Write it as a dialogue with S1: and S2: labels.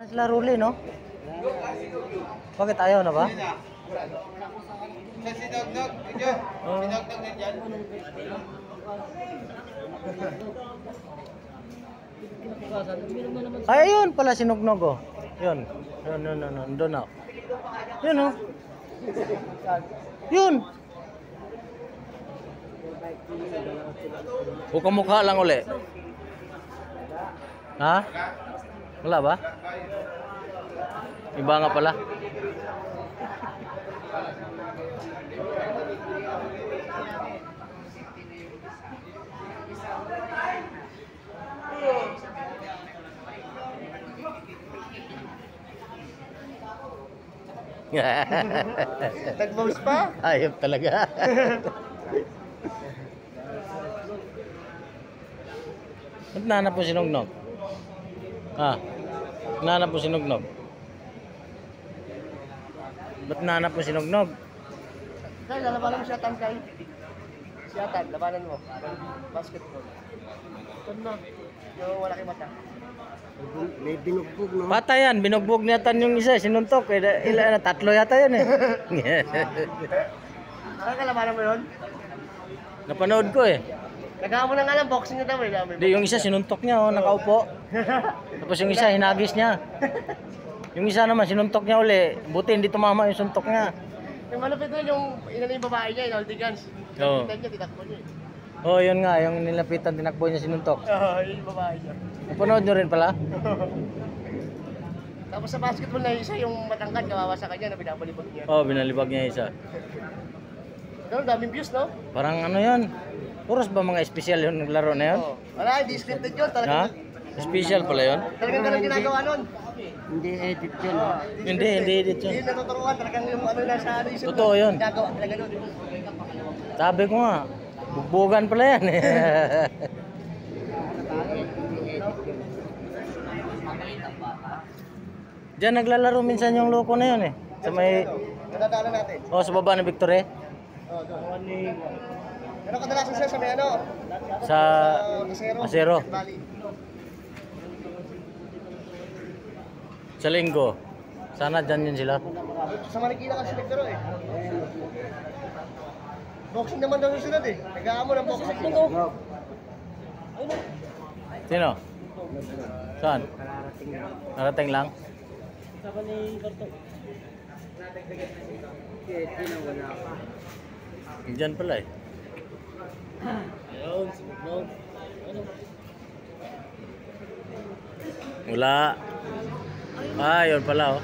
S1: Sila Ruli, no? Bakit ayaw na ba?
S2: Sa sinognog, ito. Sinognog na dyan.
S1: Ay, ayun pala sinugnog, oh. Yun. Yun. Doon na. Yun, oh. Yun. Buka-mukha lang uli. Ha? Wala ba? Iba nga pala.
S2: Nag-mouse pa?
S1: Ayop talaga. Ba't nahanap po sinugnog? Ha? Nahanap po sinugnog? Ba't nahanap po sinugnog?
S2: Kaya lalabanan mo siya tangkay. Siyatan, labanan mo. Basketball. Ito na. Yung wala kay mata. May binugbog, no?
S1: Patay yan, binugbog niyatan yung isa, sinuntok. Ilan na, 3 yata yan eh.
S2: Saan ka labanan mo yun?
S1: Napanood ko eh.
S2: Nagawa mo na nga lang, boxing na daw eh.
S1: Hindi, yung isa sinuntok niya, oh, nakaupo. Tapos yung isa, hinagis niya. Yung isa naman, sinuntok niya uli. Buti hindi tumama yung suntok niya.
S2: Yung malapit doon, yung ina yung babae niya, yung Aldigans.
S1: Oo.
S2: Kita niya, tinakbo niya eh.
S1: Oh, yun nga, yung nilapitan, tinakbo niya sinuntok.
S2: Oo, yun yung babae niya.
S1: Napanood nyo rin pala?
S2: Tapos sa basketball na isa, yung matangkad, kawawa sa kanya na binabalibag niya.
S1: Oh, binalibag niya isa.
S2: Pero daming views, no?
S1: Parang ano yun? Puros ba mga espesyal yung laro na yun?
S2: Oo. Wala, hindi scripted yun.
S1: Ha?
S2: Talagang,
S1: Special pala yun?
S2: talagang ganun ginagawa nun.
S3: Hindi edit yun.
S2: Oo.
S1: Hindi edit yun.
S2: Hindi natuturuan, talagang yung ano na sa ano isip.
S1: Totoo yun.
S2: Ginagawa talaga nun.
S1: Sabi ko nga, bugbugan pala yan eh. Diyan naglalaro minsan yung loko na yun eh. Sa may,
S2: Nadadaanan natin.
S1: oh, sa baba ng Victory.
S2: Oo, doon. Pero kadalasan sila sa may ano?
S1: Sa Asero.
S2: Valley.
S1: Sa Linggo. Sana dyan yun sila.
S2: Sa Marikina kasi naglaro eh. Boxing naman daw yung sunod eh. Nag-aamo ng boxing.
S1: Sino? Saan? Narating lang? Diyan pala eh. Wala. Ah, yun pala oh.